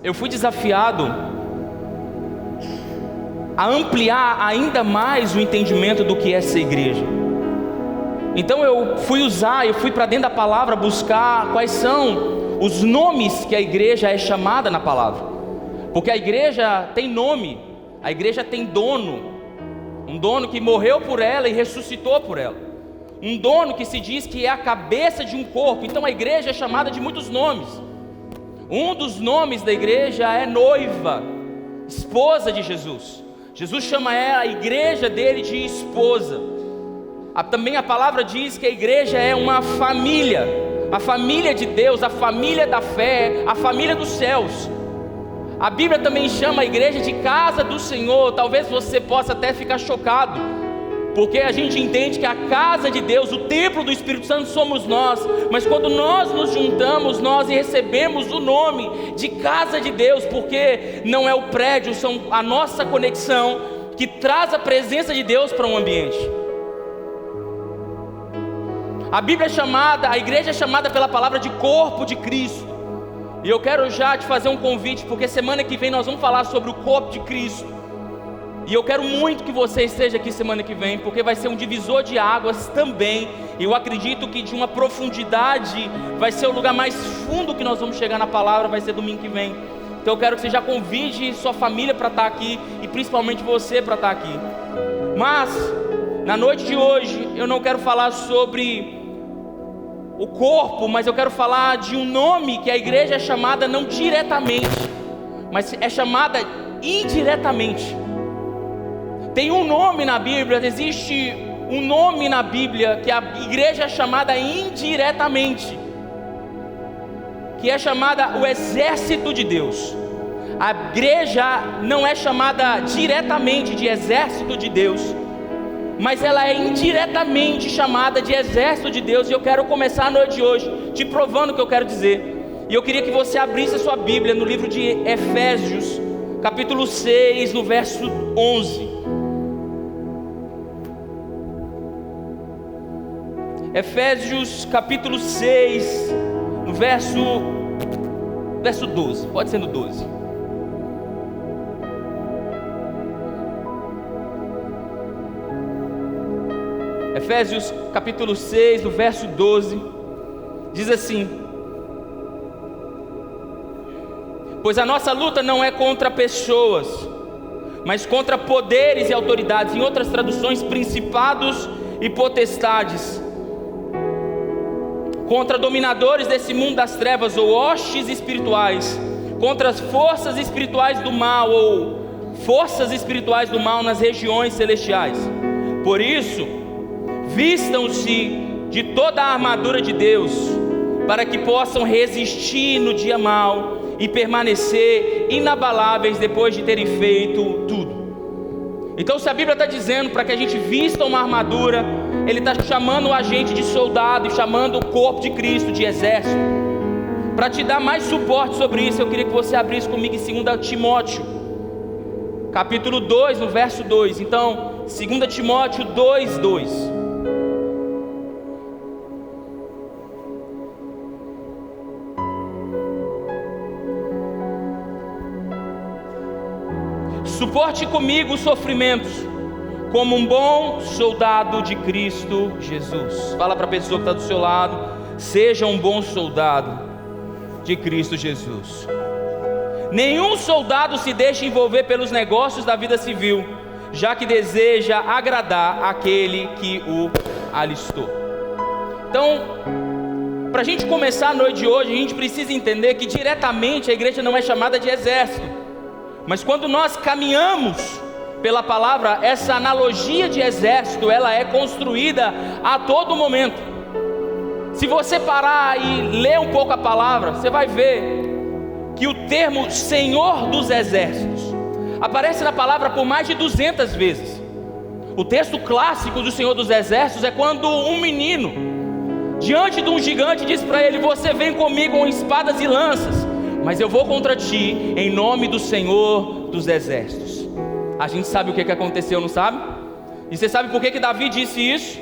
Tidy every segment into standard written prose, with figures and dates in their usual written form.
eu fui desafiado a ampliar ainda mais o entendimento do que é ser igreja. Então eu fui para dentro da palavra buscar quais são os nomes que a igreja é chamada na palavra. Porque a igreja tem nome, a igreja tem dono, um dono que morreu por ela e ressuscitou por ela, um dono que se diz que é a cabeça de um corpo. Então a igreja é chamada de muitos nomes. Um dos nomes da igreja é noiva, esposa de Jesus. Jesus chama a igreja dele de esposa. Também a palavra diz que a igreja é uma família, a família de Deus, a família da fé, a família dos céus. A Bíblia também chama a igreja de casa do Senhor. Talvez você possa até ficar chocado, porque a gente entende que a casa de Deus, o templo do Espírito Santo somos nós. Mas quando nós nos juntamos, nós recebemos o nome de casa de Deus, porque não é o prédio, são a nossa conexão que traz a presença de Deus para um ambiente. A igreja é chamada pela palavra de corpo de Cristo. E eu quero já te fazer um convite, porque semana que vem nós vamos falar sobre o corpo de Cristo. E eu quero muito que você esteja aqui semana que vem, porque vai ser um divisor de águas também. E eu acredito que de uma profundidade, vai ser o lugar mais fundo que nós vamos chegar na palavra, vai ser domingo que vem. Então eu quero que você já convide sua família para estar aqui, e principalmente você para estar aqui. Mas, na noite de hoje, eu não quero falar sobre o corpo, mas eu quero falar de um nome que a igreja é chamada não diretamente, mas é chamada indiretamente. Tem um nome na Bíblia, existe um nome na Bíblia que a igreja é chamada indiretamente, que é chamada o exército de Deus. A igreja não é chamada diretamente de exército de Deus, mas ela é indiretamente chamada de exército de Deus. E eu quero começar a noite de hoje te provando o que eu quero dizer. E eu queria que você abrisse a sua Bíblia no livro de Efésios, capítulo 6, no verso 11. Efésios capítulo 6, no verso 12, pode ser no 12. Efésios capítulo 6, no verso 12, diz assim: pois a nossa luta não é contra pessoas, mas contra poderes e autoridades, em outras traduções, principados e potestades, contra dominadores desse mundo das trevas, ou hostes espirituais, contra as forças espirituais do mal, ou forças espirituais do mal nas regiões celestiais. Por isso, vistam-se de toda a armadura de Deus, para que possam resistir no dia mau e permanecer inabaláveis depois de terem feito tudo. Então, se a Bíblia está dizendo para que a gente vista uma armadura, Ele está chamando a gente de soldado e chamando o corpo de Cristo de exército. Para te dar mais suporte sobre isso, eu queria que você abrisse comigo em 2 Timóteo capítulo 2, no verso 2. Então, 2 Timóteo 2, 2. Suporte comigo os sofrimentos, como um bom soldado de Cristo Jesus. Fala para a pessoa que está do seu lado: seja um bom soldado de Cristo Jesus. Nenhum soldado se deixa envolver pelos negócios da vida civil, já que deseja agradar aquele que o alistou. Então, para a gente começar a noite de hoje, a gente precisa entender que diretamente a igreja não é chamada de exército. Mas quando nós caminhamos pela palavra, essa analogia de exército, ela é construída a todo momento. Se você parar e ler um pouco a palavra, você vai ver que o termo Senhor dos Exércitos aparece na palavra por mais de 200 vezes. O texto clássico do Senhor dos Exércitos é quando um menino, diante de um gigante, diz para ele: você vem comigo com espadas e lanças, mas eu vou contra ti em nome do Senhor dos Exércitos. A gente sabe o que aconteceu, não sabe? E você sabe por que Davi disse isso?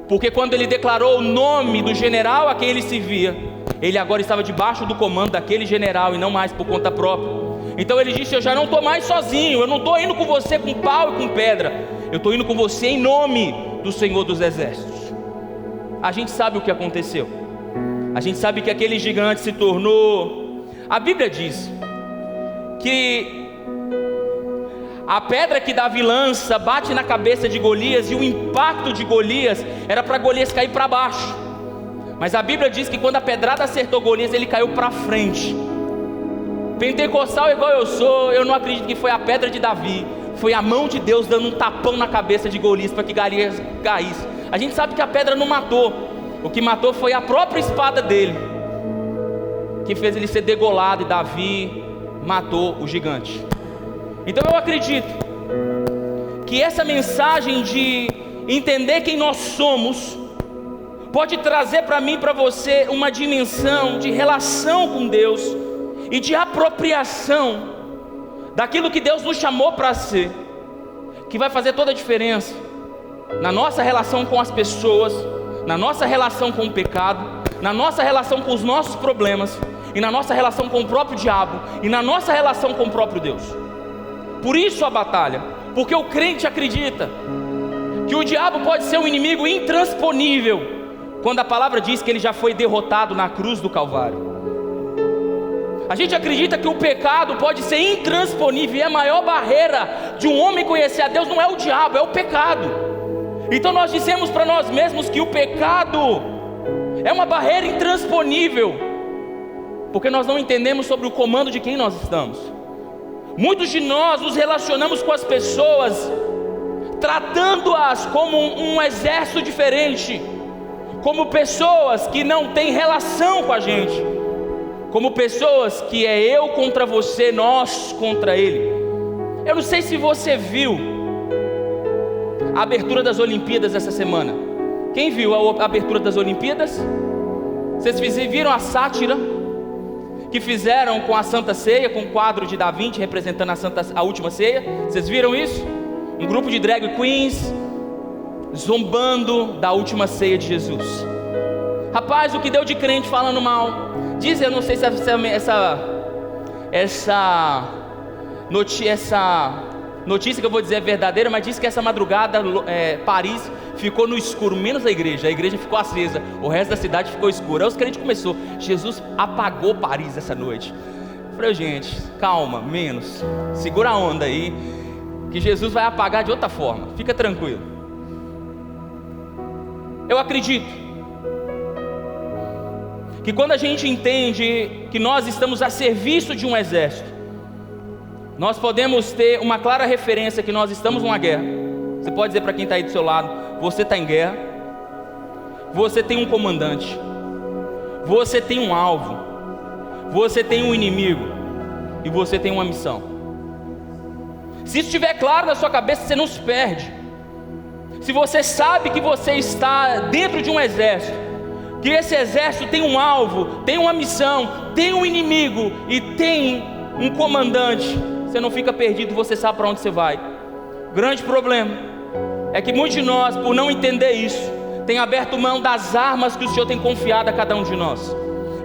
Porque quando ele declarou o nome do general a quem ele servia, ele agora estava debaixo do comando daquele general e não mais por conta própria. Então ele disse: eu já não estou mais sozinho, eu não estou indo com você com pau e com pedra, eu estou indo com você em nome do Senhor dos Exércitos. A gente sabe o que aconteceu, a gente sabe que aquele gigante se tornou... A Bíblia diz que a pedra que Davi lança bate na cabeça de Golias, e o impacto de Golias era para Golias cair para baixo. Mas a Bíblia diz que quando a pedrada acertou Golias, ele caiu para frente. Pentecostal igual eu sou, eu não acredito que foi a pedra de Davi, foi a mão de Deus dando um tapão na cabeça de Golias para que Golias caísse. A gente sabe que a pedra não matou, o que matou foi a própria espada dele, que fez ele ser degolado, e Davi matou o gigante. Então eu acredito que essa mensagem de entender quem nós somos pode trazer para mim e para você uma dimensão de relação com Deus e de apropriação daquilo que Deus nos chamou para ser, que vai fazer toda a diferença na nossa relação com as pessoas, na nossa relação com o pecado, na nossa relação com os nossos problemas, e na nossa relação com o próprio diabo, e na nossa relação com o próprio Deus. Por isso a batalha, porque o crente acredita que o diabo pode ser um inimigo intransponível, quando a palavra diz que ele já foi derrotado na cruz do Calvário. A gente acredita que o pecado pode ser intransponível, e a maior barreira de um homem conhecer a Deus não é o diabo, é o pecado. Então nós dissemos para nós mesmos que o pecado é uma barreira intransponível, porque nós não entendemos sobre o comando de quem nós estamos. Muitos de nós nos relacionamos com as pessoas, tratando-as como um exército diferente, como pessoas que não têm relação com a gente, como pessoas que é eu contra você, nós contra ele. Eu não sei se você viu a abertura das Olimpíadas essa semana. Quem viu a abertura das Olimpíadas? Vocês viram a sátira que fizeram com a Santa Ceia, com o quadro de Da Vinci representando a última ceia? Vocês viram isso? Um grupo de drag queens zombando da última ceia de Jesus. Rapaz, o que deu de crente falando mal? Diz, eu não sei se essa notícia que eu vou dizer é verdadeira, mas diz que essa madrugada Paris ficou no escuro, menos a igreja ficou acesa, o resto da cidade ficou escuro. Aí os crentes começaram: Jesus apagou Paris essa noite. Eu falei: gente, calma, menos, segura a onda aí, que Jesus vai apagar de outra forma, fica tranquilo. Eu acredito que quando a gente entende que nós estamos a serviço de um exército, nós podemos ter uma clara referência que nós estamos numa guerra. Você pode dizer para quem está aí do seu lado: você está em guerra, você tem um comandante, você tem um alvo, você tem um inimigo e você tem uma missão. Se isso estiver claro na sua cabeça, você não se perde. Se você sabe que você está dentro de um exército, que esse exército tem um alvo, tem uma missão, tem um inimigo e tem um comandante, você não fica perdido, você sabe para onde você vai. O grande problema é que muitos de nós, por não entender isso, tem aberto mão das armas que o Senhor tem confiado a cada um de nós.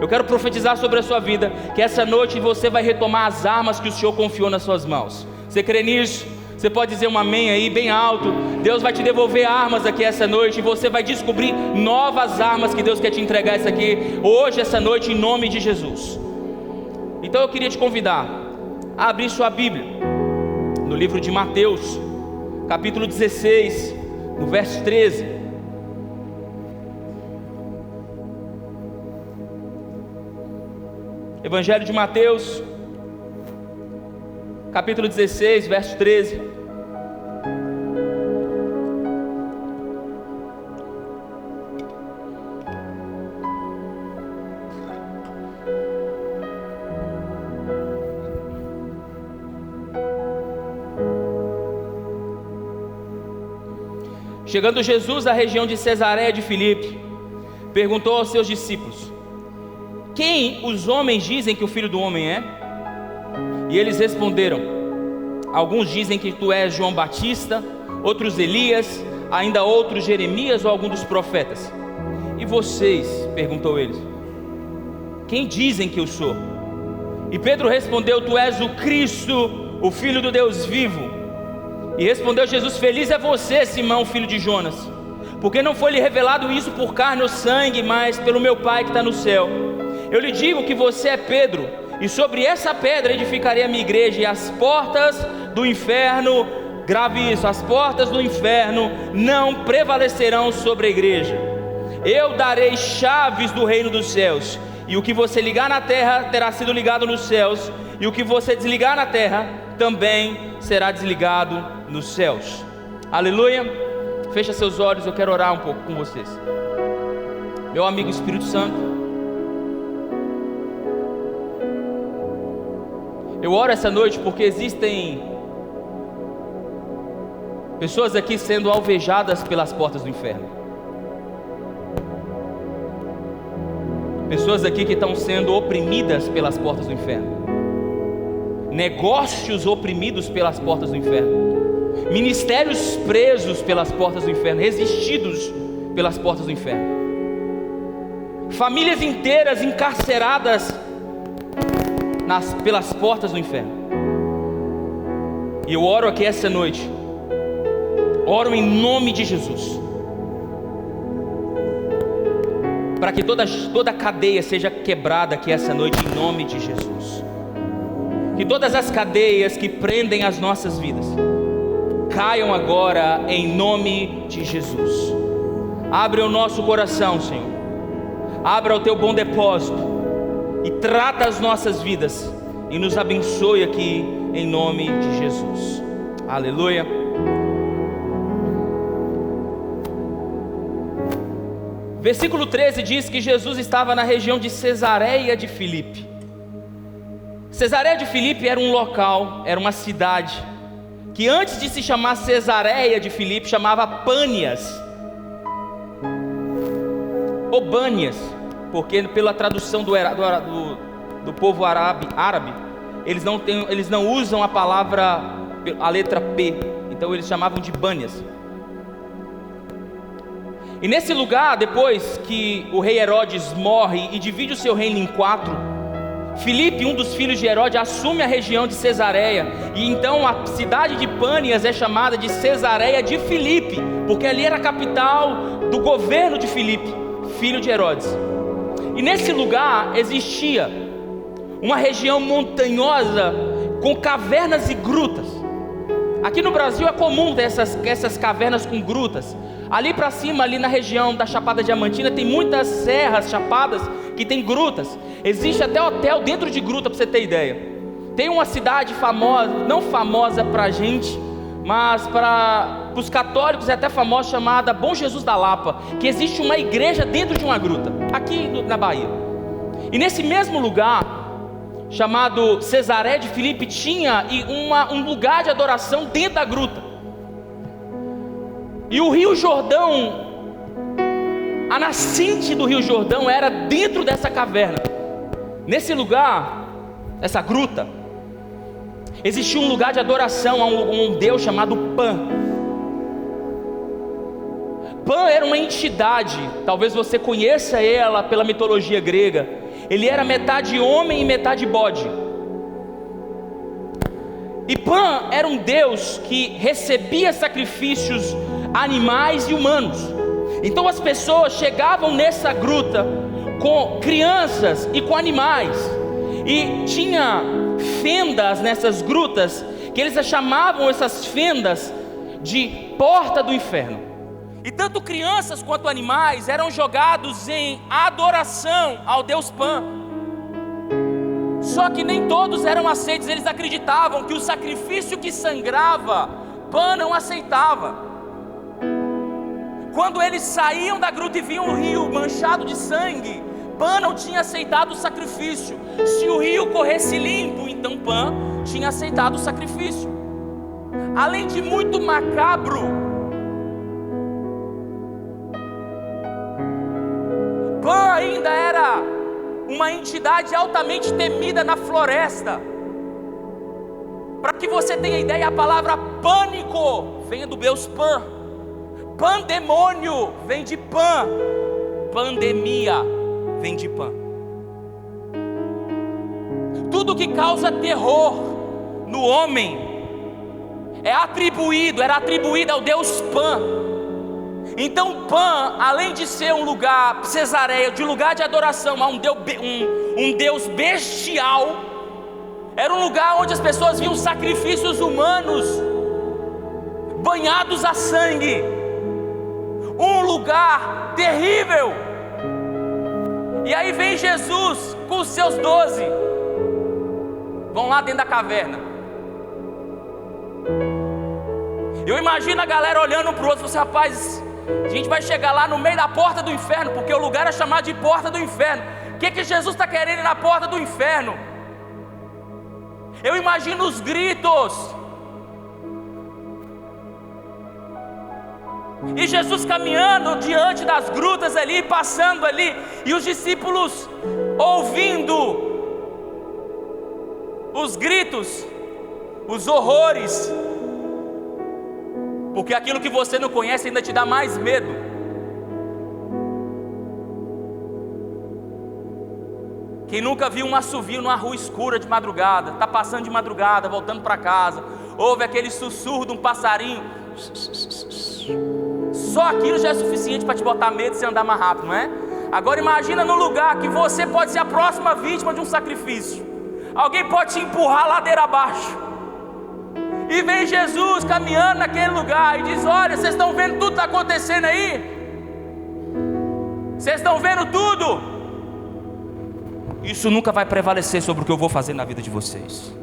Eu quero profetizar sobre a sua vida, que essa noite você vai retomar as armas que o Senhor confiou nas suas mãos. Você crê nisso? Você pode dizer um amém aí, bem alto. Deus vai te devolver armas aqui essa noite, e você vai descobrir novas armas que Deus quer te entregar essa aqui, hoje, essa noite, em nome de Jesus. Então eu queria te convidar a abrir sua Bíblia no livro de Mateus, capítulo 16, no verso 13. Evangelho de Mateus, capítulo 16, verso 13. Chegando Jesus à região de Cesareia de Filipe, perguntou aos seus discípulos: quem os homens dizem que o Filho do Homem é? E eles responderam: alguns dizem que tu és João Batista, outros Elias, ainda outros Jeremias ou algum dos profetas. E vocês? Perguntou eles. quem dizem que eu sou? E Pedro respondeu: tu és o Cristo, o Filho do Deus vivo. E respondeu Jesus: feliz é você, Simão, filho de Jonas, porque não foi lhe revelado isso por carne ou sangue, mas pelo meu Pai que está no céu. Eu lhe digo que você é Pedro, e sobre essa pedra edificarei a minha igreja, e as portas do inferno, grave isso, as portas do inferno não prevalecerão sobre a igreja. Eu darei chaves do reino dos céus, e o que você ligar na terra terá sido ligado nos céus, e o que você desligar na terra também será desligado nos céus. Aleluia. Fecha seus olhos, eu quero orar um pouco com vocês. Meu amigo Espírito Santo, eu oro essa noite porque existem pessoas aqui sendo alvejadas pelas portas do inferno. Pessoas aqui que estão sendo oprimidas pelas portas do inferno. Negócios oprimidos pelas portas do inferno. Ministérios presos pelas portas do inferno, resistidos pelas portas do inferno. Famílias inteiras encarceradas pelas portas do inferno. E eu oro aqui essa noite, oro em nome de Jesus, para que toda cadeia seja quebrada aqui essa noite, em nome de Jesus. Que todas as cadeias que prendem as nossas vidas caiam agora, em nome de Jesus. Abre o nosso coração, Senhor. Abra o teu bom depósito e trata as nossas vidas, e nos abençoe aqui, em nome de Jesus. Aleluia. Versículo 13 diz que Jesus estava na região de Cesareia de Filipe. Cesareia de Filipe era um local, era uma cidade, que antes de se chamar Cesareia de Filipe, chamava Pânias, ou Bânias, porque pela tradução do povo árabe, eles não usam a palavra, a letra P, então eles chamavam de Bânias. E nesse lugar, depois que o rei Herodes morre e divide o seu reino em 4, Filipe, um dos filhos de Herodes, assume a região de Cesareia, e então a cidade de Pânias é chamada de Cesareia de Filipe, porque ali era a capital do governo de Filipe, filho de Herodes. E nesse lugar existia uma região montanhosa com cavernas e grutas. Aqui no Brasil é comum ter essas cavernas com grutas. Ali para cima, ali na região da Chapada Diamantina, tem muitas serras, chapadas, que tem grutas. Existe até hotel dentro de gruta, para você ter ideia. Tem uma cidade famosa, não famosa para a gente, mas para os católicos é até famosa, chamada Bom Jesus da Lapa, que existe uma igreja dentro de uma gruta, aqui na Bahia. E nesse mesmo lugar, chamado Cesareia de Filipe, tinha um lugar de adoração dentro da gruta. E o Rio Jordão, a nascente do Rio Jordão era dentro dessa caverna. Nesse lugar, essa gruta, existia um lugar de adoração a um deus chamado Pan. Pan era uma entidade, talvez você conheça ela pela mitologia grega. Ele era metade homem e metade bode. E Pan era um deus que recebia sacrifícios animais e humanos. Então as pessoas chegavam nessa gruta com crianças e com animais, e tinha fendas nessas grutas, que eles chamavam essas fendas de porta do inferno. E tanto crianças quanto animais eram jogados em adoração ao deus Pan. Só que nem todos eram aceitos. Eles acreditavam que o sacrifício que sangrava, Pan não aceitava. Quando eles saíam da gruta e viam o rio manchado de sangue, Pan não tinha aceitado o sacrifício. Se o rio corresse limpo, então Pan tinha aceitado o sacrifício. Além de muito macabro, Pan ainda era uma entidade altamente temida na floresta. Para que você tenha ideia, a palavra pânico vem do deus Pan. Pandemônio vem de Pan. Pandemia vem de Pan. tudo que causa terror no homem era atribuído ao deus Pan. Então Pan, além de ser um lugar, Cesareia, de lugar de adoração a um deus bestial, era um lugar onde as pessoas viam sacrifícios humanos banhados a sangue, um lugar terrível. E aí vem Jesus com os seus 12, vão lá dentro da caverna. Eu imagino a galera olhando um para o outro e falando assim: rapaz, a gente vai chegar lá no meio da porta do inferno, porque o lugar é chamado de porta do inferno. O que Jesus está querendo na porta do inferno? Eu imagino os gritos, e Jesus caminhando diante das grutas ali, passando ali, e os discípulos ouvindo os gritos, os horrores, porque aquilo que você não conhece ainda te dá mais medo. Quem nunca viu um assovio numa rua escura de madrugada, está passando de madrugada, voltando para casa, ouve aquele sussurro de um passarinho, só aquilo já é suficiente para te botar medo e você andar mais rápido, não é? Agora imagina no lugar que você pode ser a próxima vítima de um sacrifício. Alguém pode te empurrar ladeira abaixo, e vem Jesus caminhando naquele lugar e diz: olha, vocês estão vendo tudo que está acontecendo aí? Vocês estão vendo tudo? Isso nunca vai prevalecer sobre o que eu vou fazer na vida de vocês.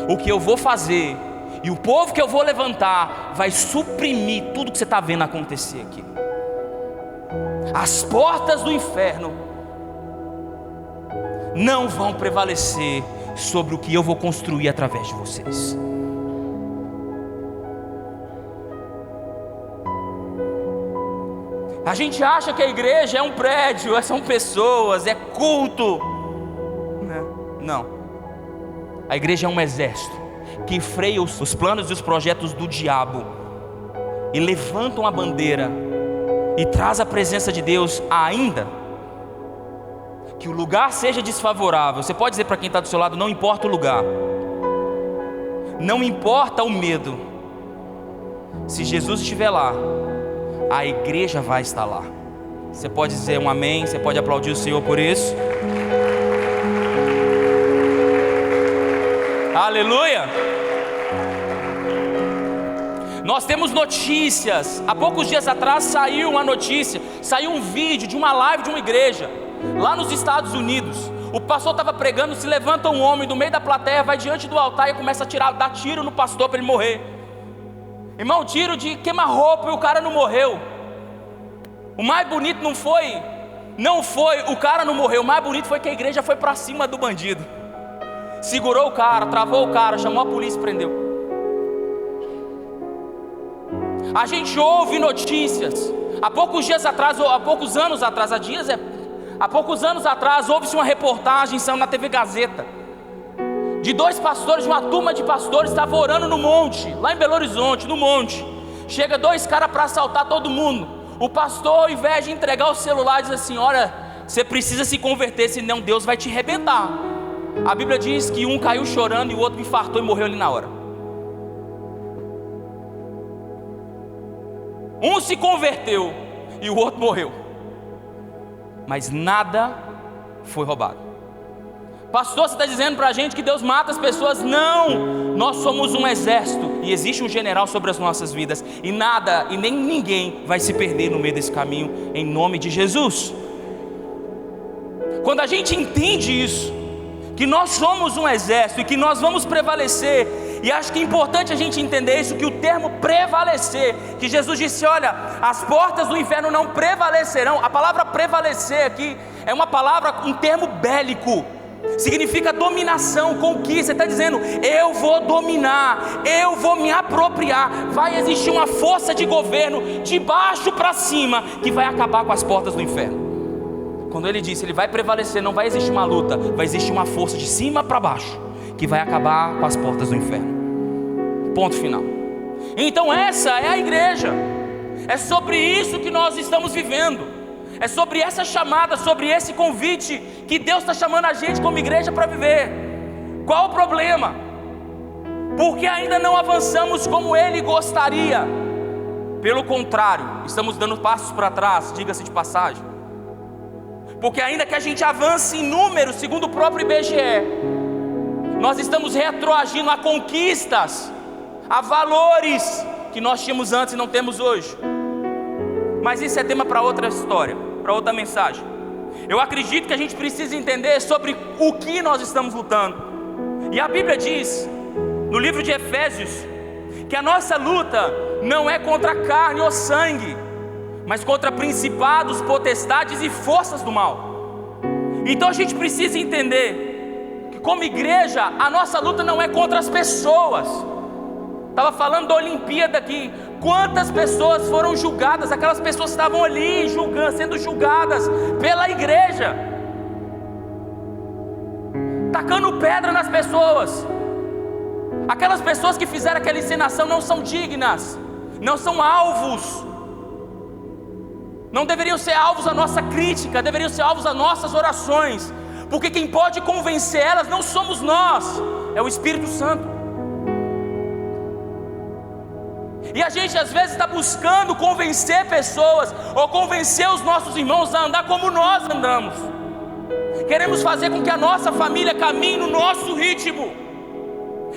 O que eu vou fazer e o povo que eu vou levantar vai suprimir tudo que você está vendo acontecer aqui. As portas do inferno não vão prevalecer sobre o que eu vou construir através de vocês. A gente acha que a igreja é um prédio, são pessoas, é culto. Não. A igreja é um exército que freia os planos e os projetos do diabo e levanta uma bandeira e traz a presença de Deus, ainda que o lugar seja desfavorável. Você pode dizer para quem está do seu lado: não importa o lugar, não importa o medo, se Jesus estiver lá, a igreja vai estar lá. Você pode dizer um amém? Você pode aplaudir o Senhor por isso? Aleluia! Nós temos notícias. Há poucos dias atrás saiu uma notícia, saiu um vídeo de uma live de uma igreja lá nos Estados Unidos. O pastor estava pregando, se levanta um homem do meio da plateia, vai diante do altar e começa a dar tiro no pastor para ele morrer. Irmão, tiro de queima-roupa, e o cara não morreu. O mais bonito não foi o cara não morreu, o mais bonito foi que a igreja foi para cima do bandido, segurou o cara, travou o cara, chamou a polícia e prendeu. A gente ouve notícias. Há poucos anos atrás houve-se uma reportagem na TV Gazeta de dois pastores, de uma turma de pastores, estavam orando no monte, lá em Belo Horizonte, no monte. Chega dois caras para assaltar todo mundo. O pastor, ao invés de entregar o celular, diz assim: olha, você precisa se converter, senão Deus vai te arrebentar. A Bíblia diz que um caiu chorando e o outro infartou e morreu ali na hora. Um se converteu e o outro morreu, mas nada foi roubado. Pastor, você está dizendo para a gente que Deus mata as pessoas? Não, nós somos um exército e existe um general sobre as nossas vidas, e nada e nem ninguém vai se perder no meio desse caminho, em nome de Jesus. Quando a gente entende isso, que nós somos um exército e que nós vamos prevalecer, e acho que é importante a gente entender isso, que o termo prevalecer, que Jesus disse: olha, as portas do inferno não prevalecerão. A palavra prevalecer aqui é uma palavra, um termo bélico, significa dominação, conquista. Ele está dizendo: eu vou dominar, eu vou me apropriar. Vai existir uma força de governo de baixo para cima que vai acabar com as portas do inferno. Quando ele disse ele vai prevalecer, não vai existir uma luta, vai existir uma força de cima para baixo que vai acabar com as portas do inferno. Ponto final. Então essa é a igreja. É sobre isso que nós estamos vivendo. É sobre essa chamada, sobre esse convite que Deus está chamando a gente como igreja para viver. Qual o problema? Porque ainda não avançamos como Ele gostaria. Pelo contrário, estamos dando passos para trás, diga-se de passagem. Porque ainda que a gente avance em números, segundo o próprio IBGE, nós estamos retroagindo a conquistas, a valores que nós tínhamos antes e não temos hoje. Mas isso é tema para outra história, para outra mensagem. Eu acredito que a gente precisa entender sobre o que nós estamos lutando. E a Bíblia diz, no livro de Efésios, que a nossa luta não é contra carne ou sangue, mas contra principados, potestades e forças do mal. Então a gente precisa entender que como igreja, a nossa luta não é contra as pessoas. Estava falando da Olimpíada aqui, quantas pessoas foram julgadas, aquelas pessoas que estavam ali sendo julgadas pela igreja, tacando pedra nas pessoas. Aquelas pessoas que fizeram aquela encenação não são dignas, não são alvos, não deveriam ser alvos a nossa crítica, deveriam ser alvos a nossas orações, porque quem pode convencer elas não somos nós, é o Espírito Santo. E a gente às vezes está buscando convencer pessoas, ou convencer os nossos irmãos a andar como nós andamos. Queremos fazer com que a nossa família caminhe no nosso ritmo.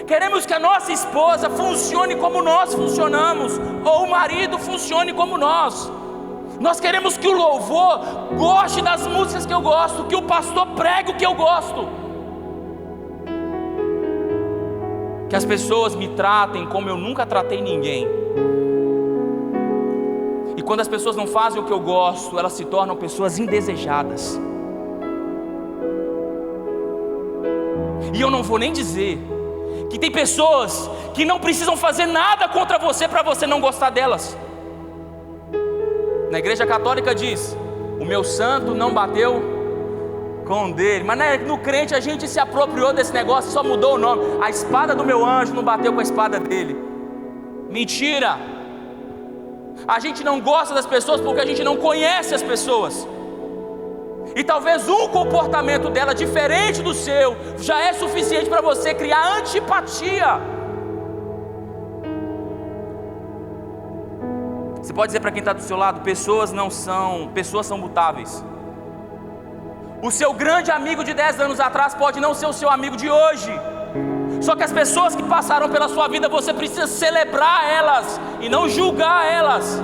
Queremos que a nossa esposa funcione como nós funcionamos, ou o marido funcione como nós. Nós queremos que o louvor goste das músicas que eu gosto, que o pastor pregue o que eu gosto, que as pessoas me tratem como eu nunca tratei ninguém. E quando as pessoas não fazem o que eu gosto, elas se tornam pessoas indesejadas. E eu não vou nem dizer que tem pessoas que não precisam fazer nada contra você para você não gostar delas. Na igreja católica diz, o meu santo não bateu com o dele. Mas no crente a gente se apropriou desse negócio, só mudou o nome. A espada do meu anjo não bateu com a espada dele. Mentira. A gente não gosta das pessoas porque a gente não conhece as pessoas. E talvez um comportamento dela diferente do seu já é suficiente para você criar antipatia. Você pode dizer para quem está do seu lado, pessoas são mutáveis. O seu grande amigo de 10 anos atrás pode não ser o seu amigo de hoje. Só que as pessoas que passaram pela sua vida, você precisa celebrar elas e não julgar elas.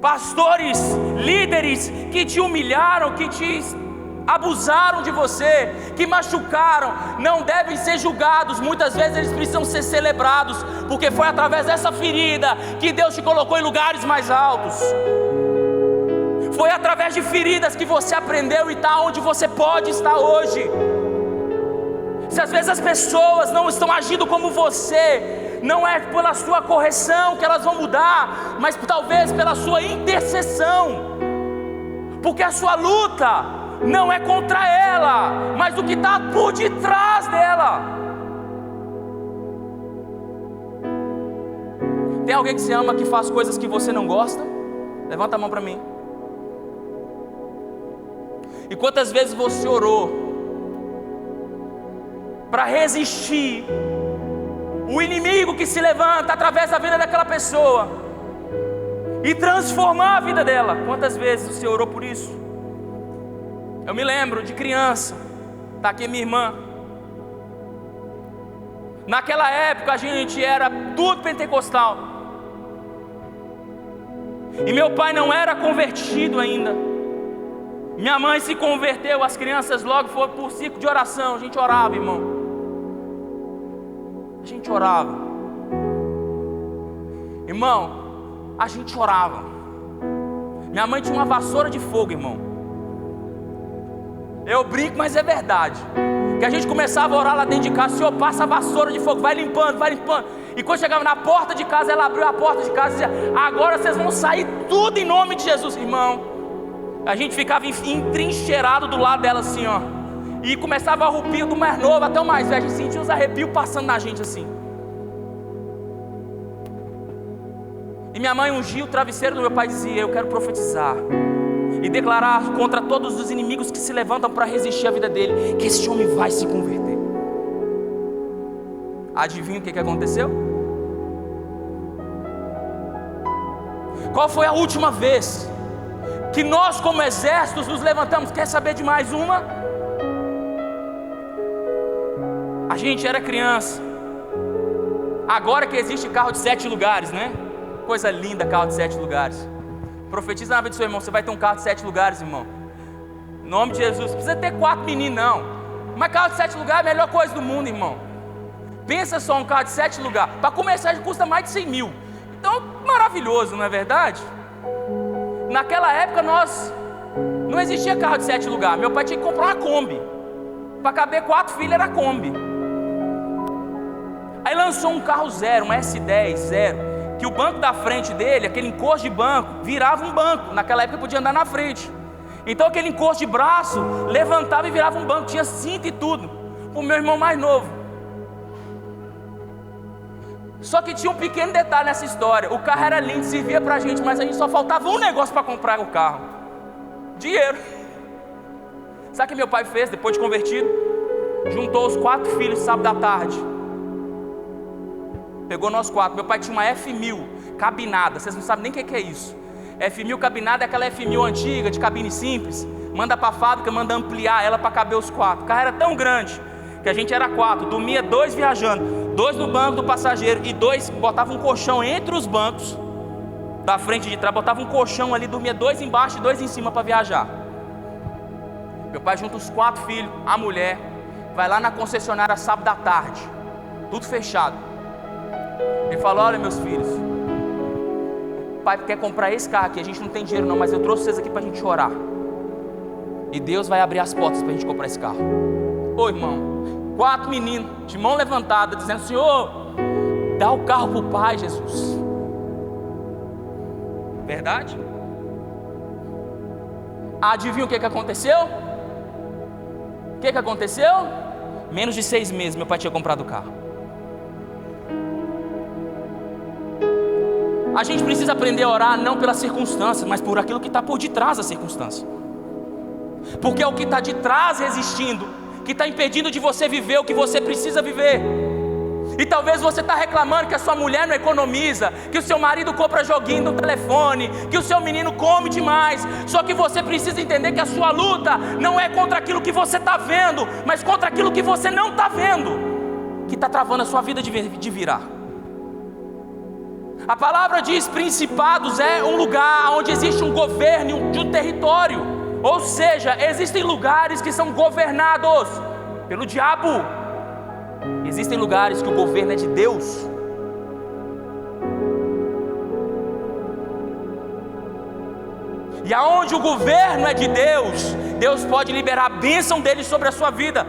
Pastores, líderes que te humilharam, que te abusaram de você, que machucaram, não devem ser julgados. Muitas vezes eles precisam ser celebrados, porque foi através dessa ferida que Deus te colocou em lugares mais altos. Foi através de feridas que você aprendeu e está onde você pode estar hoje. Se às vezes as pessoas não estão agindo como você, não é pela sua correção que elas vão mudar, mas talvez pela sua intercessão, porque a sua luta não é contra ela, mas o que está por detrás dela. Tem alguém que você ama que faz coisas que você não gosta? Levanta a mão para mim. E quantas vezes você orou para resistir o inimigo que se levanta através da vida daquela pessoa e transformar a vida dela? Quantas vezes você orou por isso? Eu me lembro de criança, está aqui minha irmã. Naquela época a gente era tudo pentecostal, e meu pai não era convertido ainda. Minha mãe se converteu, as crianças logo foram por ciclo de oração. A gente orava, irmão. A gente orava. Irmão, a gente orava. Minha mãe tinha uma vassoura de fogo, irmão. Eu brinco, mas é verdade. Que a gente começava a orar lá dentro de casa. Senhor, passa a vassoura de fogo, vai limpando, vai limpando. E quando chegava na porta de casa, ela abriu a porta de casa e dizia: agora vocês vão sair tudo em nome de Jesus. Irmão, a gente ficava entrincheirado do lado dela assim, ó. E começava a arrepio do mais novo até o mais velho. A gente sentia os arrepios passando na gente assim. E minha mãe ungiu o travesseiro do meu pai e dizia: eu quero profetizar e declarar contra todos os inimigos que se levantam para resistir à vida dele, que esse homem vai se converter. Adivinha o que aconteceu? Qual foi a última vez que nós como exércitos nos levantamos? Quer saber de mais uma? A gente era criança. Agora que existe carro de 7 lugares, né? Coisa linda, carro de 7 lugares. Profetiza na vida do seu irmão: você vai ter um carro de 7 lugares, irmão. Em nome de Jesus. Não precisa ter 4 meninos, não. Mas carro de 7 lugares é a melhor coisa do mundo, irmão. Pensa só, um carro de 7 lugares. Para começar, custa mais de 100 mil. Então, maravilhoso, não é verdade? Naquela época, não existia carro de 7 lugares. Meu pai tinha que comprar uma Kombi. Para caber 4 filhos era Kombi. Aí lançou um carro zero, um S10 zero, que o banco da frente dele, aquele encosto de banco, virava um banco. Naquela época podia andar na frente. Então aquele encosto de braço levantava e virava um banco. Tinha cinto e tudo. O meu irmão mais novo. Só que tinha um pequeno detalhe nessa história. O carro era lindo, servia pra gente, mas a gente só faltava um negócio para comprar o carro: dinheiro. Sabe o que meu pai fez depois de convertido? Juntou os 4 filhos sábado à tarde. Pegou nós 4. Meu pai tinha uma F1000 cabinada. Vocês não sabem nem o que é isso. F1000 cabinada é aquela F1000 antiga, de cabine simples. Manda para a fábrica, manda ampliar ela para caber os 4. O carro era tão grande que a gente era 4. Dormia 2 viajando, 2 no banco do passageiro e 2, botava um colchão entre os bancos da frente e de trás. Botava um colchão ali, dormia 2 embaixo e 2 em cima para viajar. Meu pai junta os 4 filhos, a mulher, vai lá na concessionária sábado à tarde, tudo fechado. Ele falou: olha, meus filhos, o pai quer comprar esse carro aqui, a gente não tem dinheiro não, mas eu trouxe vocês aqui para a gente orar. E Deus vai abrir as portas para a gente comprar esse carro. Ô irmão, 4 meninos, de mão levantada, dizendo: Senhor, dá o carro para o pai, Jesus. Verdade? Adivinha o que aconteceu? O que aconteceu? Menos de 6 meses meu pai tinha comprado o carro. A gente precisa aprender a orar não pelas circunstâncias, mas por aquilo que está por detrás da circunstância. Porque é o que está de trás resistindo, que está impedindo de você viver o que você precisa viver. E talvez você está reclamando que a sua mulher não economiza, que o seu marido compra joguinho no telefone, que o seu menino come demais. Só que você precisa entender que a sua luta não é contra aquilo que você está vendo, mas contra aquilo que você não está vendo, que está travando a sua vida de virar. A palavra diz: principados é um lugar onde existe um governo de um território. Ou seja, existem lugares que são governados pelo diabo. Existem lugares que o governo é de Deus. E aonde o governo é de Deus, Deus pode liberar a bênção dele sobre a sua vida.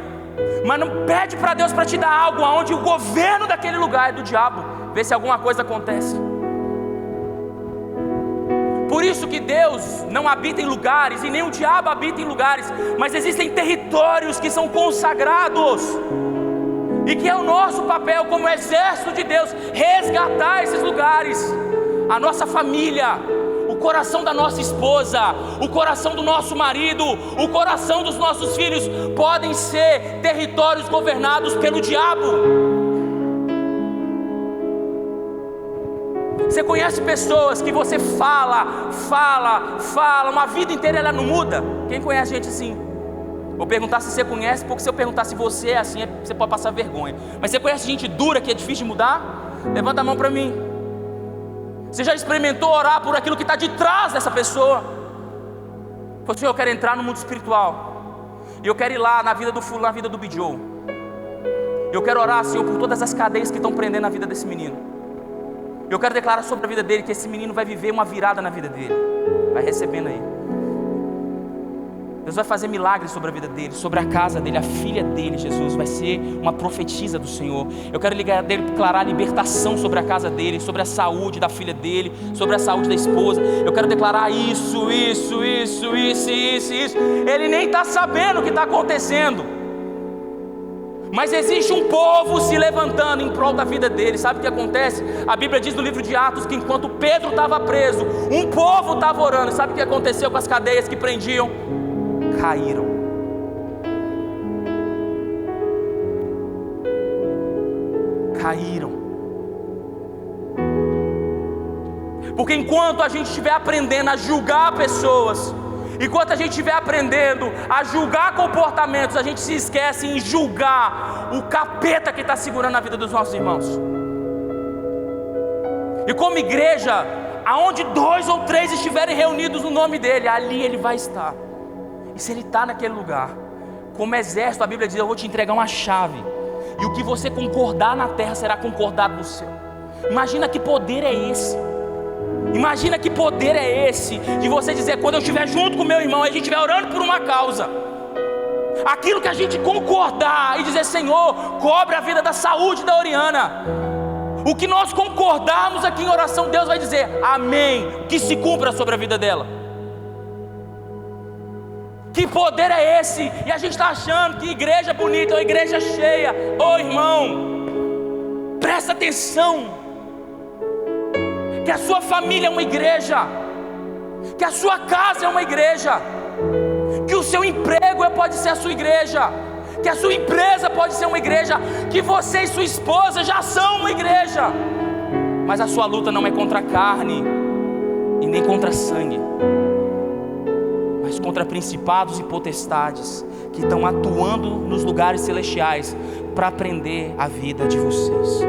Mas não pede para Deus para te dar algo aonde o governo daquele lugar é do diabo. Vê se alguma coisa acontece. Por isso que Deus não habita em lugares, e nem o diabo habita em lugares, mas existem territórios que são consagrados, e que é o nosso papel como exército de Deus, resgatar esses lugares. A nossa família, o coração da nossa esposa, o coração do nosso marido, o coração dos nossos filhos, podem ser territórios governados pelo diabo. Você conhece pessoas que você fala, uma vida inteira ela não muda? Quem conhece gente assim? Vou perguntar se você conhece, porque se eu perguntar se você é assim, você pode passar vergonha. Mas você conhece gente dura que é difícil de mudar? Levanta a mão para mim. Você já experimentou orar por aquilo que está de trás dessa pessoa? Falou: Senhor, eu quero entrar no mundo espiritual, e eu quero ir lá na vida do fulano, na vida do Bijou. Eu quero orar, Senhor, por todas as cadeias que estão prendendo a vida desse menino. Eu quero declarar sobre a vida dele que esse menino vai viver uma virada na vida dele. Vai recebendo aí. Deus vai fazer milagres sobre a vida dele, sobre a casa dele, a filha dele. Jesus vai ser uma profetisa do Senhor. Eu quero declarar a libertação sobre a casa dele, sobre a saúde da filha dele, sobre a saúde da esposa. Eu quero declarar isso. Ele nem está sabendo o que está acontecendo, Mas existe um povo se levantando em prol da vida dele. Sabe o que acontece? A Bíblia diz no livro de Atos que enquanto Pedro estava preso, um povo estava orando. Sabe o que aconteceu com as cadeias que prendiam? Caíram. Caíram. Porque enquanto a gente estiver aprendendo a julgar pessoas, enquanto a gente estiver aprendendo a julgar comportamentos, a gente se esquece em julgar o capeta que está segurando a vida dos nossos irmãos. E como igreja, aonde 2 ou 3 estiverem reunidos no nome dele, ali ele vai estar. E se ele está naquele lugar, como exército, a Bíblia diz: eu vou te entregar uma chave, e o que você concordar na terra será concordado no céu. Imagina que poder é esse. Imagina que poder é esse, de você dizer: quando eu estiver junto com meu irmão, a gente estiver orando por uma causa, aquilo que a gente concordar, e dizer: Senhor, cobre a vida da saúde da Oriana. O que nós concordarmos aqui em oração, Deus vai dizer amém, que se cumpra sobre a vida dela. Que poder é esse? E a gente está achando que igreja bonita é uma igreja cheia. Ô irmão, presta atenção, que a sua família é uma igreja, que a sua casa é uma igreja, que o seu emprego pode ser a sua igreja, que a sua empresa pode ser uma igreja, que você e sua esposa já são uma igreja. Mas a sua luta não é contra a carne e nem contra sangue, mas contra principados e potestades que estão atuando nos lugares celestiais para prender a vida de vocês.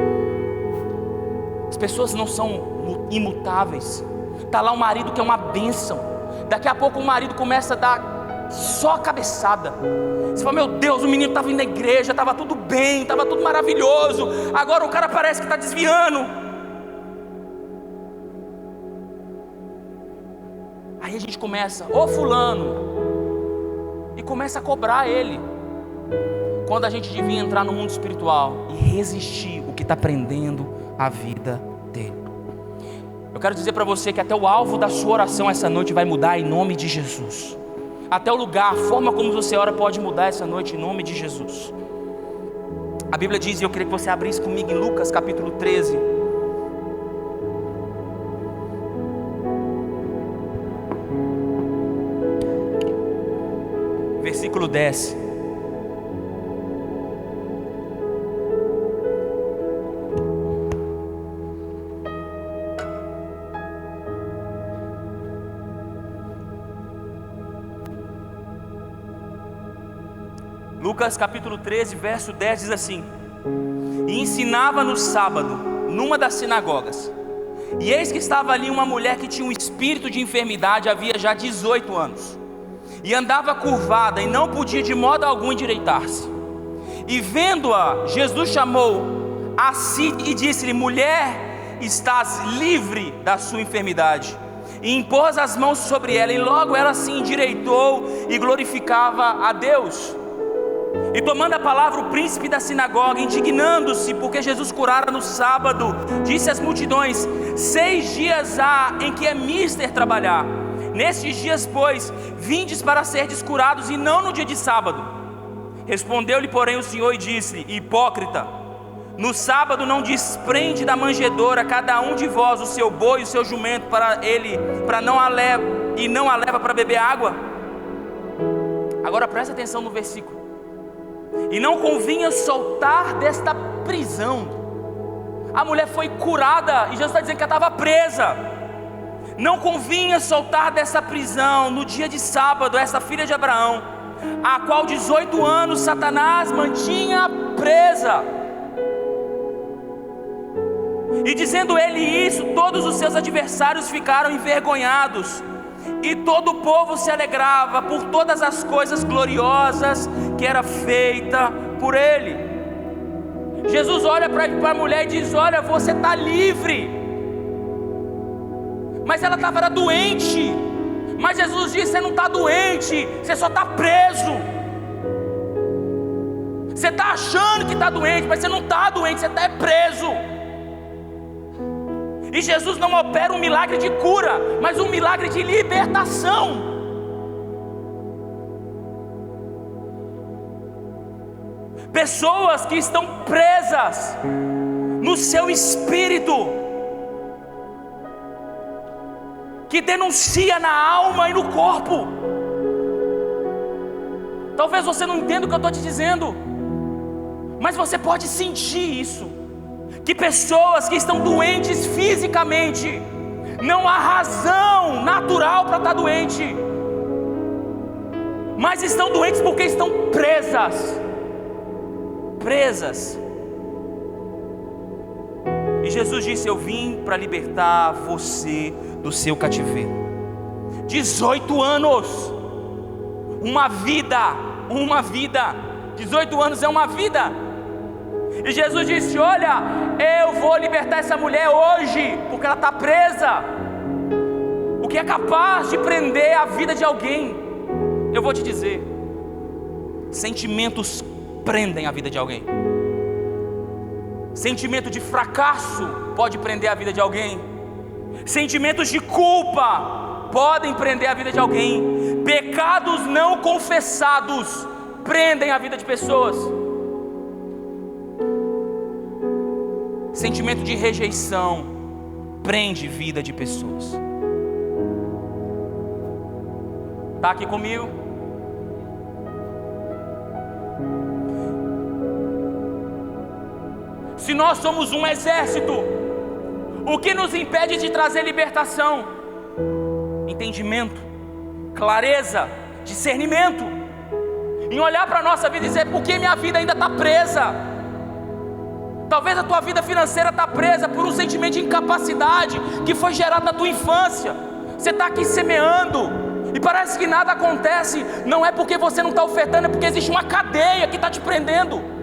As pessoas não são imutáveis. Está lá um marido que é uma bênção, daqui a pouco o marido começa a dar só cabeçada. Você fala: meu Deus, o menino estava indo na igreja, estava tudo bem, estava tudo maravilhoso, agora o cara parece que está desviando. Aí a gente começa: ô fulano, e começa a cobrar ele, quando a gente devia entrar no mundo espiritual e resistir o que está prendendo a vida dele. Eu quero dizer para você que até o alvo da sua oração essa noite vai mudar em nome de Jesus. Até o lugar, a forma como você ora pode mudar essa noite em nome de Jesus. A Bíblia diz, e eu queria que você abrisse comigo em Lucas capítulo 13. Versículo 10. Lucas capítulo 13, verso 10 diz assim: e ensinava no sábado, numa das sinagogas, e eis que estava ali uma mulher que tinha um espírito de enfermidade, havia já 18 anos, e andava curvada, e não podia de modo algum endireitar-se. E vendo-a, Jesus chamou a si e disse-lhe: mulher, estás livre da sua enfermidade. E impôs as mãos sobre ela, e logo ela se endireitou e glorificava a Deus. E tomando a palavra, o príncipe da sinagoga, indignando-se porque Jesus curara no sábado, disse às multidões: 6 dias há em que é mister trabalhar. Nestes dias, pois, vindes para serdes curados, e não no dia de sábado. Respondeu-lhe, porém, o Senhor e disse: hipócrita, no sábado não desprende da manjedoura cada um de vós o seu boi e o seu jumento não a leva para beber água? Agora presta atenção no versículo. E não convinha soltar desta prisão. A mulher foi curada, e Jesus está dizendo que ela estava presa. Não convinha soltar dessa prisão no dia de sábado essa filha de Abraão, a qual 18 anos Satanás mantinha presa. E dizendo ele isso, todos os seus adversários ficaram envergonhados, e todo o povo se alegrava por todas as coisas gloriosas que era feita por ele. Jesus olha para a mulher e diz: olha, você está livre. Mas ela estava doente. Mas Jesus disse: você não está doente, você só está preso. Você está achando que está doente, mas você não está doente, você está preso. E Jesus não opera um milagre de cura, mas um milagre de libertação. pessoas que estão presas no seu espírito, que denuncia na alma e no corpo. Talvez você não entenda o que eu estou te dizendo, mas você pode sentir isso, que pessoas que estão doentes fisicamente, não há razão natural para estar doente, mas estão doentes porque estão presas. E Jesus disse: eu vim para libertar você do seu cativeiro. 18 anos, uma vida, 18 anos é uma vida. E Jesus disse: olha, eu vou libertar essa mulher hoje, porque ela está presa. O que é capaz de prender a vida de alguém, eu vou te dizer, sentimentos prendem a vida de alguém. Sentimento de fracasso pode prender a vida de alguém. Sentimentos de culpa podem prender a vida de alguém. Pecados não confessados prendem a vida de pessoas. Sentimento de rejeição prende vida de pessoas. Está aqui comigo? Se nós somos um exército, o que nos impede de trazer libertação? Entendimento, clareza, discernimento, em olhar para a nossa vida e dizer: por que minha vida ainda está presa? Talvez a tua vida financeira está presa por um sentimento de incapacidade que foi gerado na tua infância. Você está aqui semeando e parece que nada acontece. Não é porque você não está ofertando, é porque existe uma cadeia que está te prendendo.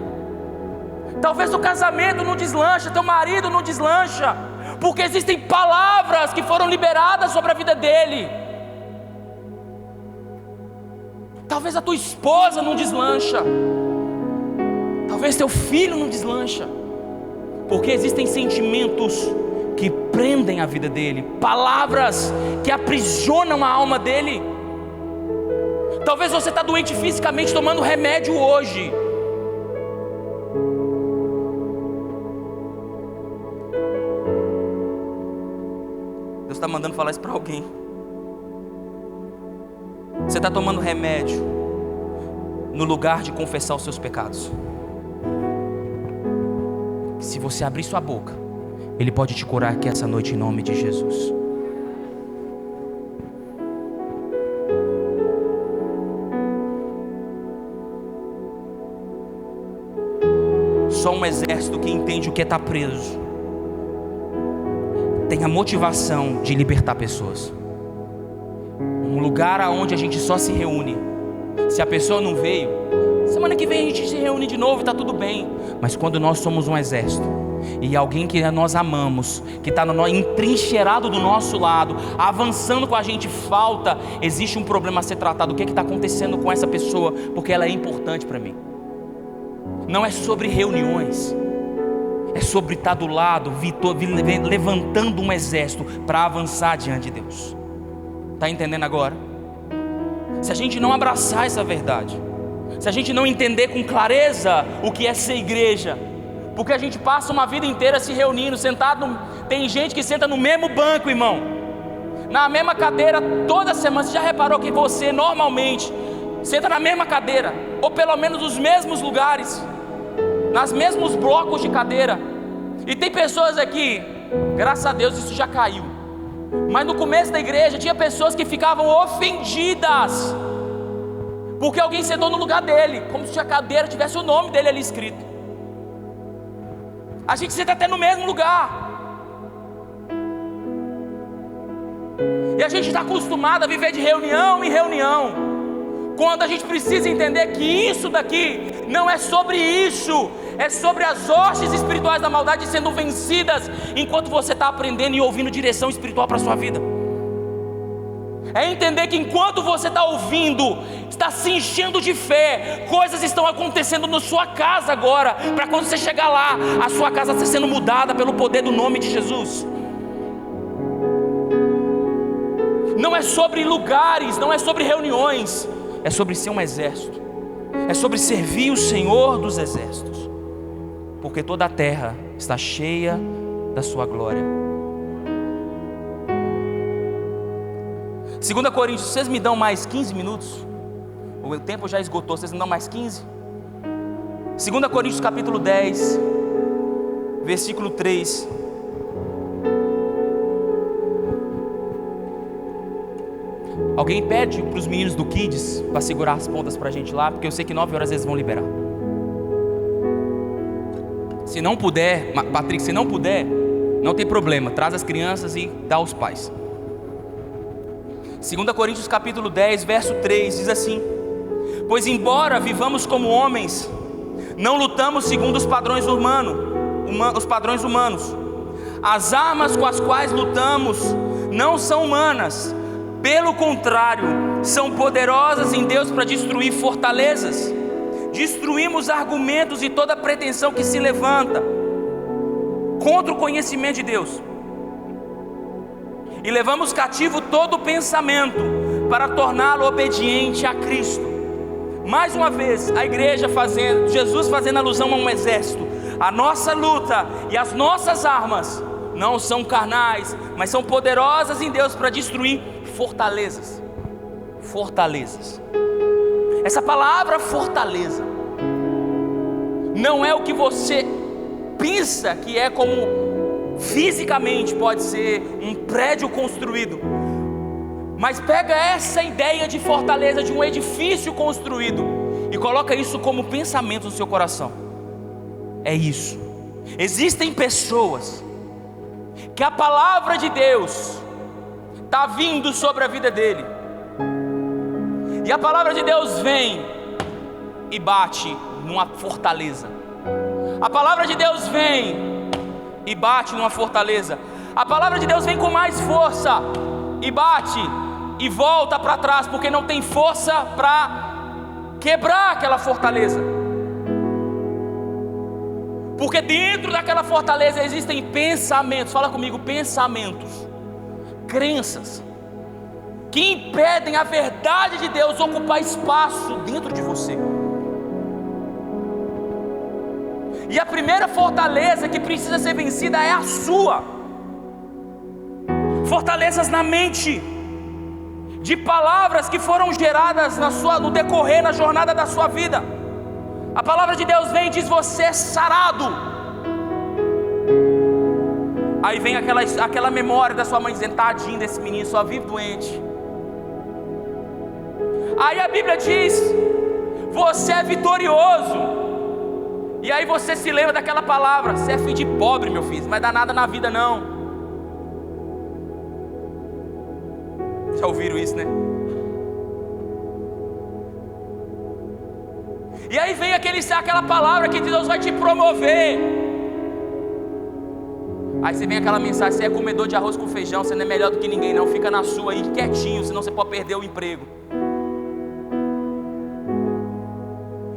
Talvez o casamento não deslancha, teu marido não deslancha, porque existem palavras que foram liberadas sobre a vida dele. Talvez a tua esposa não deslancha, talvez teu filho não deslancha, porque existem sentimentos que prendem a vida dele, palavras que aprisionam a alma dele. Talvez você está doente fisicamente, tomando remédio hoje. Deus está mandando falar isso para alguém. Você está tomando remédio no lugar de confessar os seus pecados. Se você abrir sua boca, Ele pode te curar aqui essa noite em nome de Jesus. Só um exército que entende o que é estar preso tem a motivação de libertar pessoas. Um lugar onde a gente só se reúne. Se a pessoa não veio, semana que vem a gente se reúne de novo e está tudo bem. Mas quando nós somos um exército e alguém que nós amamos, que está entrincheirado do nosso lado, avançando com a gente, falta, existe um problema a ser tratado. O que está acontecendo com essa pessoa? Porque ela é importante para mim. Não é sobre reuniões, é sobre estar do lado, levantando um exército para avançar diante de Deus. Está entendendo agora? Se a gente não abraçar essa verdade, se a gente não entender com clareza o que é ser igreja, porque a gente passa uma vida inteira se reunindo, sentado, tem gente que senta no mesmo banco, irmão, na mesma cadeira toda semana. Você já reparou que você normalmente senta na mesma cadeira, ou pelo menos nos mesmos lugares, nos mesmos blocos de cadeira? E tem pessoas aqui, graças a Deus isso já caiu, mas no começo da igreja tinha pessoas que ficavam ofendidas porque alguém sentou no lugar dele, como se a cadeira tivesse o nome dele ali escrito. A gente senta até no mesmo lugar, e a gente está acostumado a viver de reunião em reunião, quando a gente precisa entender que isso daqui não é sobre isso, é sobre as hostes espirituais da maldade sendo vencidas, enquanto você está aprendendo e ouvindo direção espiritual para a sua vida. É entender que enquanto você está ouvindo, está se enchendo de fé, coisas estão acontecendo na sua casa agora, para quando você chegar lá, a sua casa está sendo mudada pelo poder do nome de Jesus. Não é sobre lugares, não é sobre reuniões, é sobre ser um exército. é sobre servir o Senhor dos exércitos, porque toda a terra está cheia da sua glória. 2 Coríntios, vocês me dão mais 15 minutos? O tempo já esgotou, vocês me dão mais 15? 2 Coríntios capítulo 10, versículo 3. Alguém pede para os meninos do Kids para segurar as pontas para a gente lá, porque eu sei que 9 horas eles vão liberar. Se não puder, Patrick, se não puder, não tem problema, traz as crianças e dá aos pais. 2 Coríntios capítulo 10, verso 3, diz assim: pois embora vivamos como homens, não lutamos segundo os padrões humanos. As armas com as quais lutamos não são humanas, pelo contrário, são poderosas em Deus para destruir fortalezas. Destruímos argumentos e toda pretensão que se levanta contra o conhecimento de Deus, e levamos cativo todo pensamento para torná-lo obediente a Cristo. Mais uma vez, a igreja Jesus fazendo alusão a um exército. A nossa luta e as nossas armas não são carnais, mas são poderosas em Deus para destruir fortalezas. Essa palavra fortaleza não é o que você pensa que é, como fisicamente pode ser um prédio construído, mas pega essa ideia de fortaleza, de um edifício construído, e coloca isso como pensamento no seu coração. É isso. Existem pessoas que a palavra de Deus está vindo sobre a vida dele, e a palavra de Deus vem e bate numa fortaleza. A palavra de Deus vem e bate numa fortaleza. A palavra de Deus vem com mais força e bate e volta para trás, porque não tem força para quebrar aquela fortaleza. Porque dentro daquela fortaleza existem pensamentos, fala comigo, pensamentos, crenças, que impedem a verdade de Deus ocupar espaço dentro de você. E a primeira fortaleza que precisa ser vencida é a sua. Fortalezas na mente, de palavras que foram geradas no decorrer, na jornada da sua vida. A palavra de Deus vem e diz: você é sarado. Aí vem aquela memória da sua mãe dizendo: tadinho desse menino, só vive doente. Aí a Bíblia diz: você é vitorioso. E aí você se lembra daquela palavra: você é filho de pobre, meu filho, não vai dar nada na vida não. Já ouviram isso, né? E aí vem aquela palavra que Deus vai te promover. Aí você vem aquela mensagem: você é comedor de arroz com feijão, você não é melhor do que ninguém não, fica na sua aí quietinho, senão você pode perder o emprego.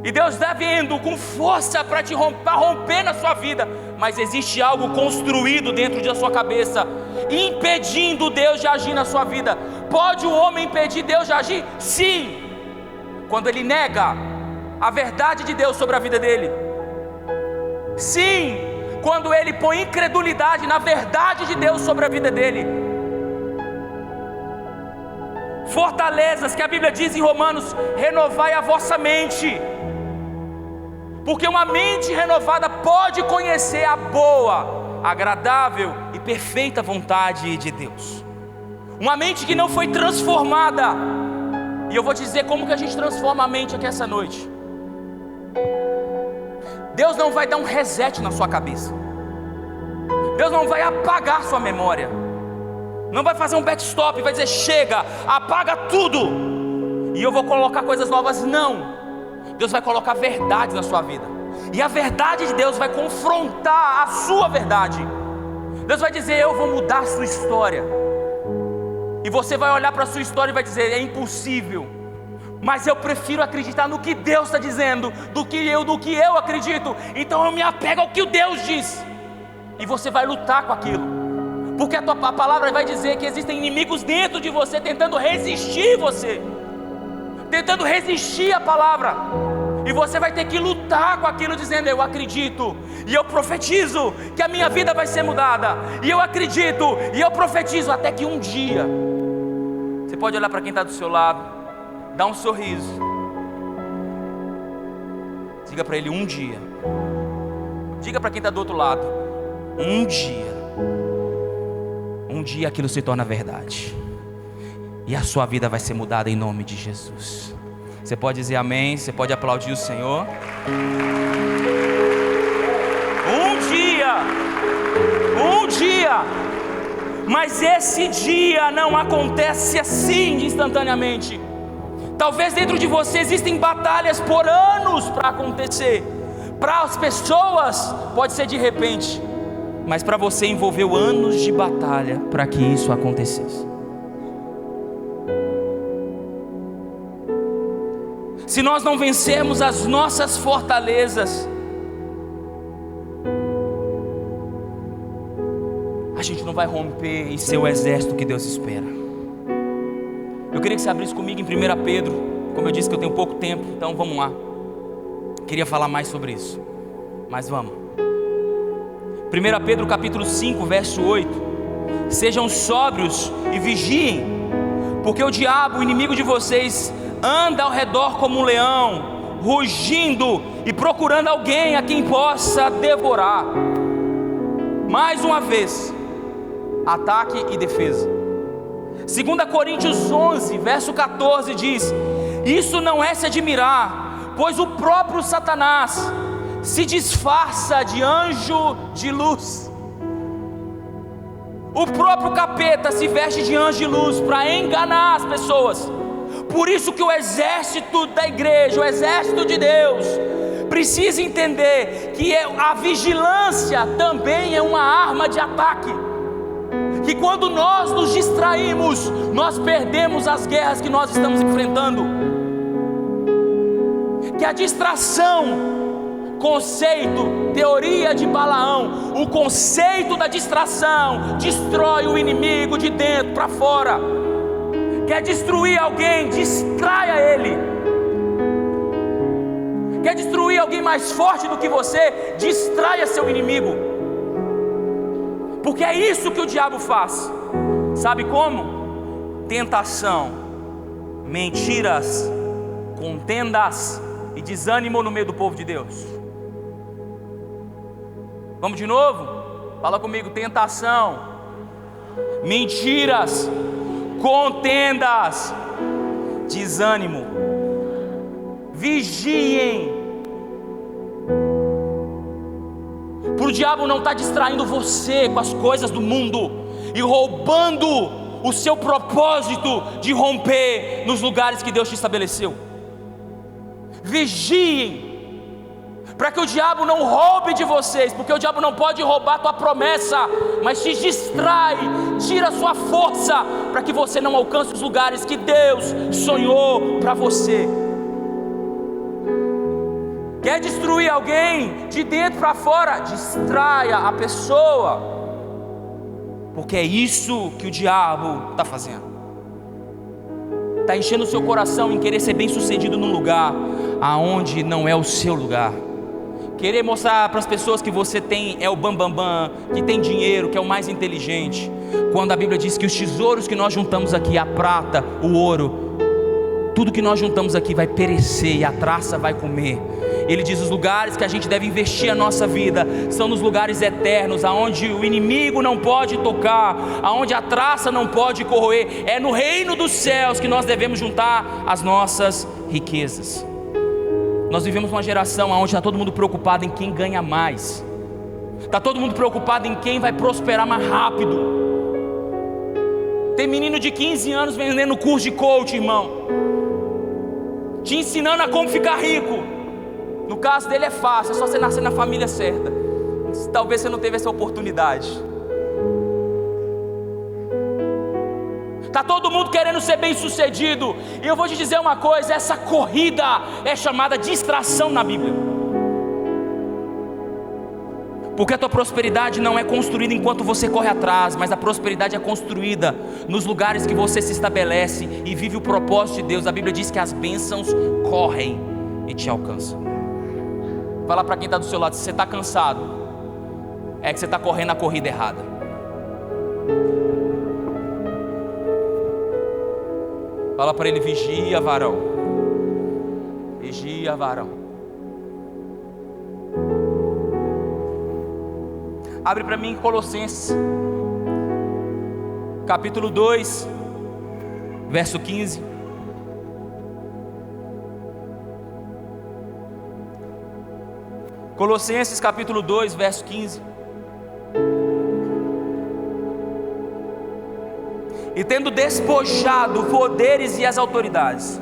E Deus está vindo com força para te romper na sua vida, mas existe algo construído dentro da sua cabeça, impedindo Deus de agir na sua vida. Pode o homem impedir Deus de agir? Sim, quando ele nega a verdade de Deus sobre a vida dele. Sim, quando ele põe incredulidade na verdade de Deus sobre a vida dele. Fortalezas que a Bíblia diz em Romanos: renovai a vossa mente, porque uma mente renovada pode conhecer a boa, agradável e perfeita vontade de Deus. Uma mente que não foi transformada. E eu vou te dizer como que a gente transforma a mente aqui essa noite. Deus não vai dar um reset na sua cabeça. Deus não vai apagar sua memória. Não vai fazer um backstop, vai dizer: chega, apaga tudo e eu vou colocar coisas novas. Não. Deus vai colocar verdade na sua vida, e a verdade de Deus vai confrontar a sua verdade. Deus vai dizer: eu vou mudar a sua história. E você vai olhar para a sua história e vai dizer: é impossível, mas eu prefiro acreditar no que Deus está dizendo do que eu acredito. Então eu me apego ao que o Deus diz. E você vai lutar com aquilo, porque a palavra vai dizer que existem inimigos dentro de você tentando resistir você, tentando resistir à palavra. E você vai ter que lutar com aquilo, dizendo: eu acredito e eu profetizo que a minha vida vai ser mudada, e eu acredito e eu profetizo, até que um dia, você pode olhar para quem está do seu lado, dar um sorriso, diga para ele: um dia. Diga para quem está do outro lado: um dia aquilo se torna verdade, e a sua vida vai ser mudada em nome de Jesus. Você pode dizer amém, você pode aplaudir o Senhor. Um dia, mas esse dia não acontece assim instantaneamente. Talvez dentro de você existem batalhas por anos para acontecer. Para as pessoas pode ser de repente, mas para você envolveu anos de batalha para que isso acontecesse. Se nós não vencermos as nossas fortalezas, a gente não vai romper e ser o exército que Deus espera. Eu queria que você abrisse comigo em 1 Pedro. Como eu disse que eu tenho pouco tempo, então vamos lá. Queria falar mais sobre isso, mas vamos. 1 Pedro capítulo 5, verso 8. Sejam sóbrios e vigiem, porque o diabo, o inimigo de vocês, anda ao redor como um leão, rugindo e procurando alguém a quem possa devorar. Mais uma vez, ataque e defesa. 2 Coríntios 11, verso 14 diz: isso não é se admirar, pois o próprio Satanás se disfarça de anjo de luz. O próprio capeta se veste de anjo de luz para enganar as pessoas. Por isso que o exército da igreja, o exército de Deus, precisa entender que a vigilância também é uma arma de ataque. Que quando nós nos distraímos, nós perdemos as guerras que nós estamos enfrentando. Que a distração, conceito, teoria de Balaão, o conceito da distração destrói o inimigo de dentro para fora. Quer destruir alguém, distraia ele. Quer destruir alguém mais forte do que você, distraia seu inimigo. Porque é isso que o diabo faz. Sabe como? Tentação, mentiras, contendas e desânimo no meio do povo de Deus. Vamos de novo? Fala comigo: tentação, mentiras, contendas, desânimo. Vigiem. Para o diabo não estar distraindo você com as coisas do mundo e roubando o seu propósito de romper nos lugares que Deus te estabeleceu. Vigiem para que o diabo não roube de vocês, porque o diabo não pode roubar a tua promessa, mas te distrai, tira a sua força, para que você não alcance os lugares que Deus sonhou para você. Quer destruir alguém de dentro para fora? Distraia a pessoa, porque é isso que o diabo está fazendo. Está enchendo o seu coração em querer ser bem sucedido num lugar aonde não é o seu lugar. Querer mostrar para as pessoas que você é o bambambam, que tem dinheiro, que é o mais inteligente, quando a Bíblia diz que os tesouros que nós juntamos aqui, a prata, o ouro, tudo que nós juntamos aqui vai perecer e a traça vai comer. Ele diz: os lugares que a gente deve investir a nossa vida são nos lugares eternos, aonde o inimigo não pode tocar, aonde a traça não pode corroer. É no reino dos céus que nós devemos juntar as nossas riquezas. Nós vivemos uma geração onde está todo mundo preocupado em quem ganha mais, está todo mundo preocupado em quem vai prosperar mais rápido. Tem menino de 15 anos vendendo curso de coach, irmão, te ensinando a como ficar rico. No caso dele é fácil, é só você nascer na família certa. Talvez você não teve essa oportunidade. Está todo mundo querendo ser bem sucedido. E eu vou te dizer uma coisa: essa corrida é chamada distração na Bíblia. Porque a tua prosperidade não é construída enquanto você corre atrás, mas a prosperidade é construída nos lugares que você se estabelece e vive o propósito de Deus. A Bíblia diz que as bênçãos correm e te alcança. Fala para quem está do seu lado: se você está cansado, é que você está correndo a corrida errada. Fala para ele: vigia, varão. Vigia, varão. Abre para mim Colossenses, capítulo 2, verso 15. Colossenses capítulo 2, verso 15. E tendo despojado poderes e as autoridades,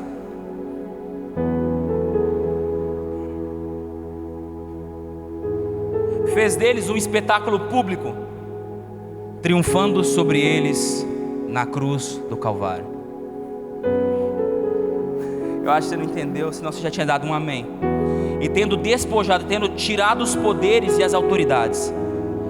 fez deles um espetáculo público, triunfando sobre eles na cruz do Calvário. Eu acho que você não entendeu, senão você já tinha dado um amém. E tendo despojado, tendo tirado os poderes e as autoridades,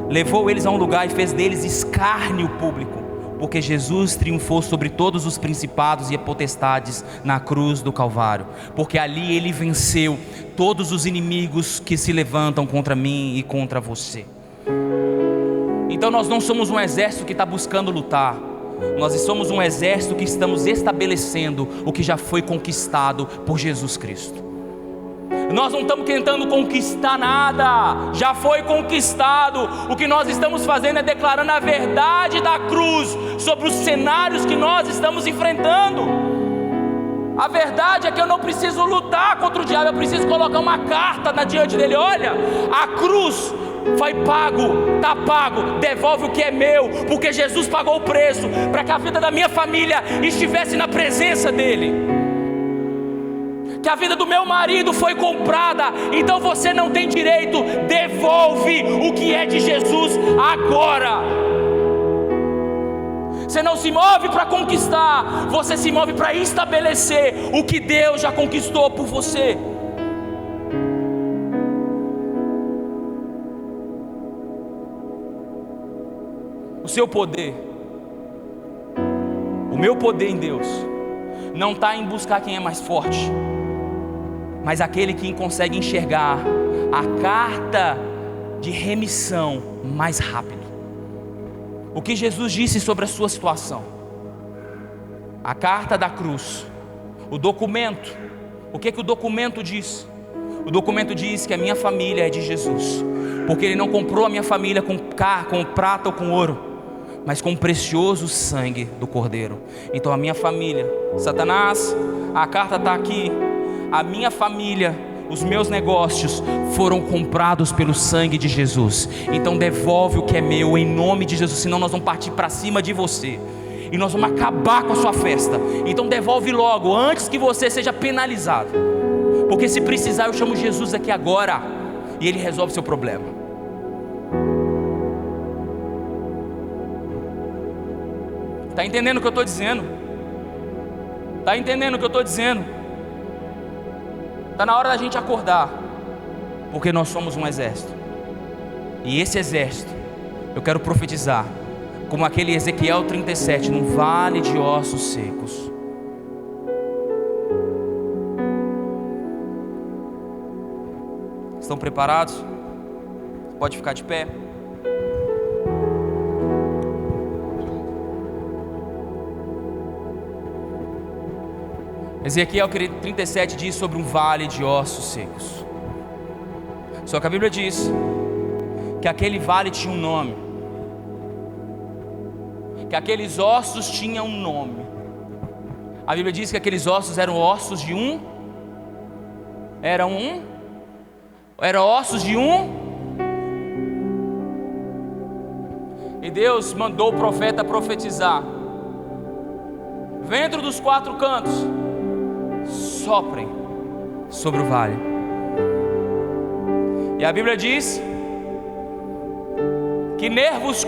levou eles a um lugar e fez deles escárnio público, porque Jesus triunfou sobre todos os principados e potestades na cruz do Calvário, porque ali ele venceu todos os inimigos que se levantam contra mim e contra você. Então nós não somos um exército que está buscando lutar, nós somos um exército que estamos estabelecendo o que já foi conquistado por Jesus Cristo. Nós não estamos tentando conquistar nada, já foi conquistado. O que nós estamos fazendo é declarando a verdade da cruz sobre os cenários que nós estamos enfrentando. A verdade é que eu não preciso lutar contra o diabo, eu preciso colocar uma carta diante dele: olha, a cruz foi pago, está pago, devolve o que é meu, porque Jesus pagou o preço para que a vida da minha família estivesse na presença dele. Que a vida do meu marido foi comprada, então você não tem direito, devolve o que é de Jesus agora. Você não se move para conquistar, você se move para estabelecer o que Deus já conquistou por você. O seu poder, o meu poder em Deus, não está em buscar quem é mais forte, mas aquele que consegue enxergar a carta de remissão mais rápido. O que Jesus disse sobre a sua situação, a carta da cruz, o documento, o que o documento diz? O documento diz que a minha família é de Jesus, porque Ele não comprou a minha família com prata ou com ouro, mas com o precioso sangue do Cordeiro. Então a minha família, Satanás, a carta está aqui. A minha família, os meus negócios foram comprados pelo sangue de Jesus. Então devolve o que é meu em nome de Jesus, senão nós vamos partir para cima de você e nós vamos acabar com a sua festa. Então devolve logo, antes que você seja penalizado, porque se precisar eu chamo Jesus aqui agora e Ele resolve seu problema. Está entendendo o que eu estou dizendo? Está entendendo o que eu estou dizendo? Está na hora da gente acordar, porque nós somos um exército, e esse exército, eu quero profetizar, como aquele Ezequiel 37, num vale de ossos secos. Estão preparados? Pode ficar de pé. Ezequiel 37 diz sobre um vale de ossos secos. Só que a Bíblia diz que aquele vale tinha um nome, que aqueles ossos tinham um nome. A Bíblia diz que aqueles ossos eram ossos de E Deus mandou o profeta profetizar: vento dos quatro cantos, soprem sobre o vale. E a Bíblia diz que nervos